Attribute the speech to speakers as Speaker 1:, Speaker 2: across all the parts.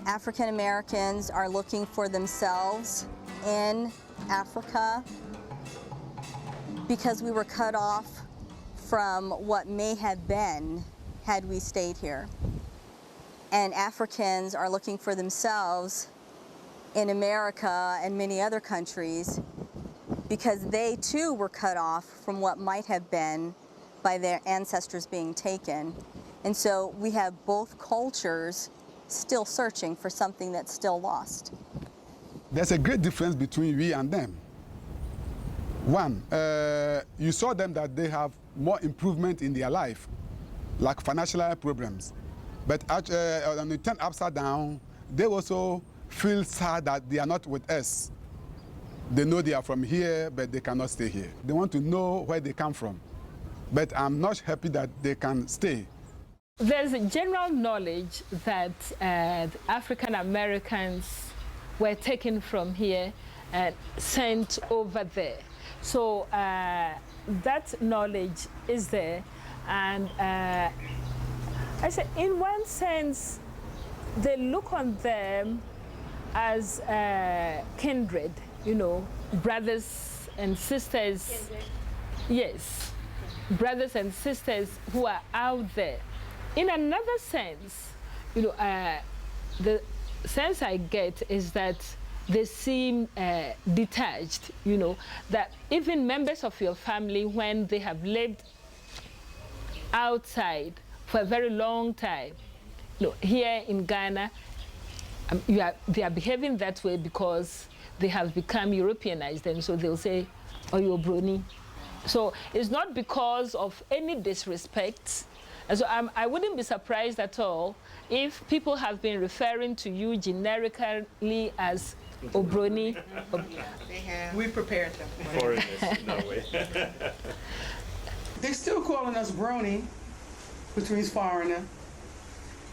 Speaker 1: African Americans are looking for themselves in Africa because we were cut off from what may have been had we stayed here. And Africans are looking for themselves in America and many other countries because they too were cut off from what might have been by their ancestors being taken. And so we have both cultures still searching for something that's still lost.
Speaker 2: There's a great difference between we and them. One, you saw them that they have more improvement in their life, like financial problems. But when you turn upside down, they also feel sad that they are not with us. They know they are from here, but they cannot stay here. They want to know where they come from. But I'm not happy that they can stay.
Speaker 3: There's a general knowledge that African Americans were taken from here and sent over there. So that knowledge is there. And I say, in one sense, they look on them as kindred, you know, brothers and sisters. Kindred. Yes, brothers and sisters who are out there. In another sense, you know, the sense I get is that they seem detached, you know, that even members of your family, when they have lived outside for a very long time, you know, here in Ghana, they are behaving that way because they have become Europeanized, and so they'll say, "Oh, you're Brony." So it's not because of any disrespect. And so I wouldn't be surprised at all if people have been referring to you generically as Obroni.
Speaker 4: We prepared them.
Speaker 5: Foreigners, no way.
Speaker 4: They're still calling us Brony, which means foreigner,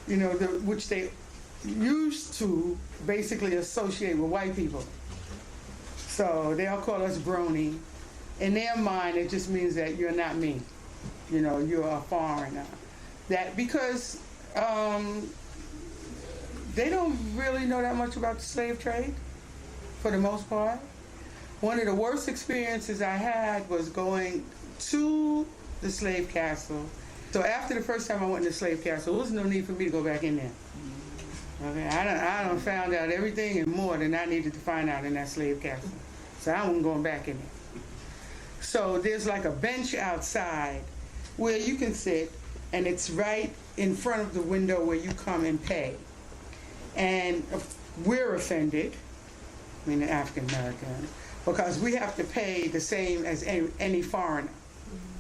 Speaker 4: you know, which they used to basically associate with white people. So they'll call us Brony. In their mind, it just means that you're not me. You know, you're a foreigner. That because they don't really know that much about the slave trade, for the most part. One of the worst experiences I had was going to the slave castle. So after the first time I went to the slave castle, there was no need for me to go back in there. Okay, I done found out everything and more than I needed to find out in that slave castle. So I wasn't going back in there. So there's like a bench outside where you can sit, and it's right in front of the window where you come and pay. And we're offended, I mean the African American, because we have to pay the same as any foreigner.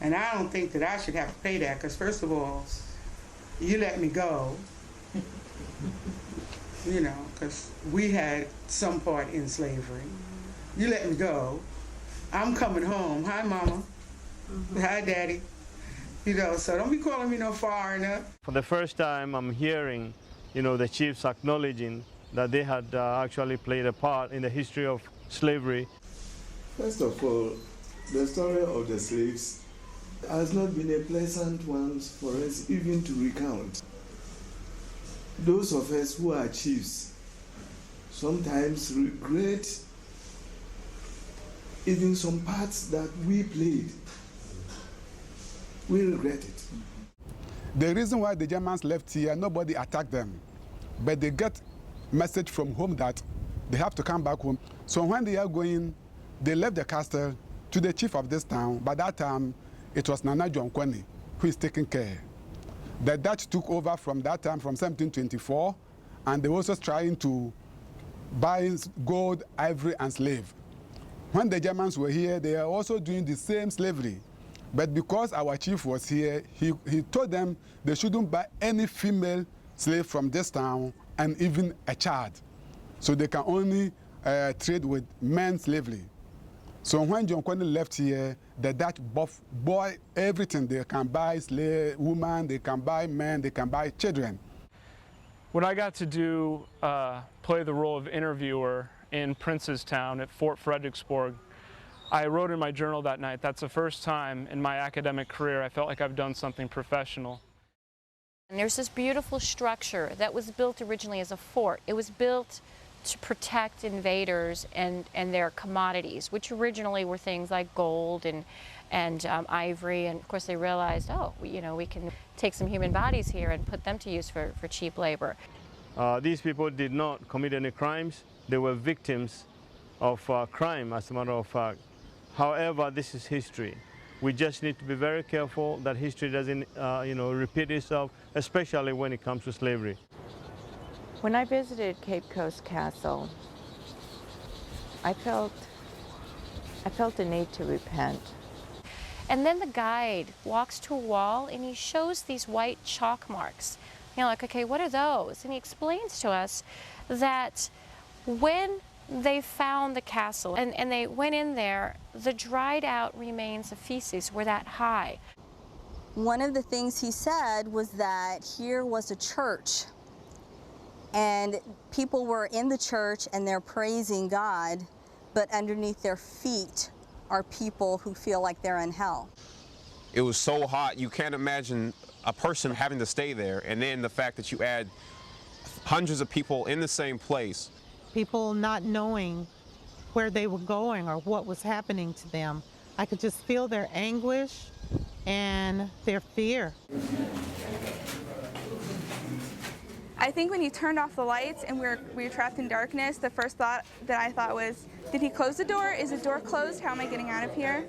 Speaker 4: And I don't think that I should have to pay that, because first of all, you let me go, you know, because we had some part in slavery. You let me go. I'm coming home. Hi, Mama. Hi, Daddy. You know, so don't be calling me no foreigner.
Speaker 5: For the first time, I'm hearing, you know, the chiefs acknowledging that they had actually played a part in the history of slavery.
Speaker 6: First of all, the story of the slaves has not been a pleasant one for us even to recount. Those of us who are chiefs sometimes regret even some parts that we played. We regret it.
Speaker 2: The reason why the Germans left here, nobody attacked them. But they get message from home that they have to come back home. So when they are going, they left the castle to the chief of this town. By that time, it was Nana John Kwani who is taking care. The Dutch took over from that time, from 1724, and they were also trying to buy gold, ivory, and slave. When the Germans were here, they are also doing the same slavery. But because our chief was here, he told them they shouldn't buy any female slave from this town, and even a child. So they can only trade with men slavery. So when John Kwani left here, the Dutch bought everything. They can buy slave, women, they can buy men, they can buy children.
Speaker 7: When I got to play the role of interviewer in Princestown at Fort Fredericksburg, I wrote in my journal that night, that's the first time in my academic career I felt like I've done something professional.
Speaker 8: And there's this beautiful structure that was built originally as a fort. It was built to protect invaders and their commodities, which originally were things like gold and ivory. And of course they realized, oh, we can take some human bodies here and put them to use for cheap labor.
Speaker 5: These people did not commit any crimes. They were victims of crime, as a matter of fact. However, this is history. We just need to be very careful that history doesn't, repeat itself, especially when it comes to slavery.
Speaker 9: When I visited Cape Coast Castle, I felt a need to repent.
Speaker 8: And then the guide walks to a wall and he shows these white chalk marks. Like, okay, what are those? And he explains to us that when they found the castle and they went in there, the dried out remains of feces were that high.
Speaker 1: One of the things he said was that here was a church and people were in the church and they're praising God, but underneath their feet are people who feel like they're in hell.
Speaker 10: It was so hot, you can't imagine a person having to stay there, and then the fact that you add hundreds of people in the same place.
Speaker 11: People not knowing where they were going or what was happening to them. I could just feel their anguish and their fear.
Speaker 12: I think when he turned off the lights and we were trapped in darkness, the first thought that I thought was, did he close the door? Is the door closed? How am I getting out of here?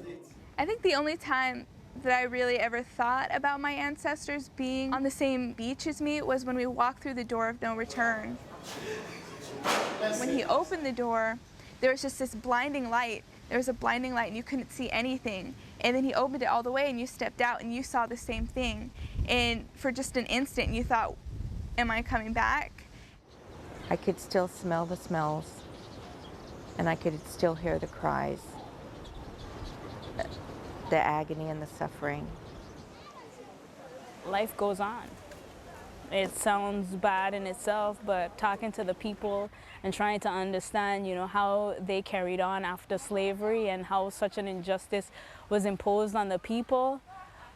Speaker 12: I think the only time that I really ever thought about my ancestors being on the same beach as me was when we walked through the door of no return. When he opened the door, there was just this blinding light. There was a blinding light and you couldn't see anything. And then he opened it all the way and you stepped out and you saw the same thing. And for just an instant you thought, am I coming back?
Speaker 9: I could still smell the smells and I could still hear the cries, the agony and the suffering.
Speaker 13: Life goes on. It sounds bad in itself, but talking to the people and trying to understand, how they carried on after slavery and how such an injustice was imposed on the people,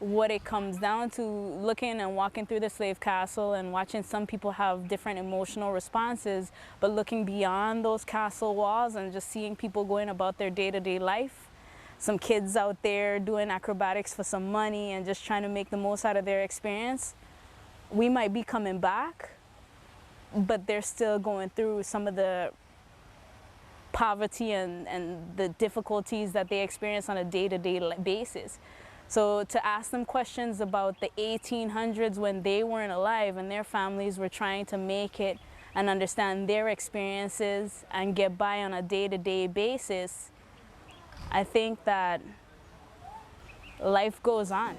Speaker 13: what it comes down to, looking and walking through the slave castle and watching some people have different emotional responses, but looking beyond those castle walls and just seeing people going about their day-to-day life. Some kids out there doing acrobatics for some money and just trying to make the most out of their experience. We might be coming back, but they're still going through some of the poverty and the difficulties that they experience on a day-to-day basis. So to ask them questions about the 1800s when they weren't alive and their families were trying to make it and understand their experiences and get by on a day-to-day basis, I think that life goes on.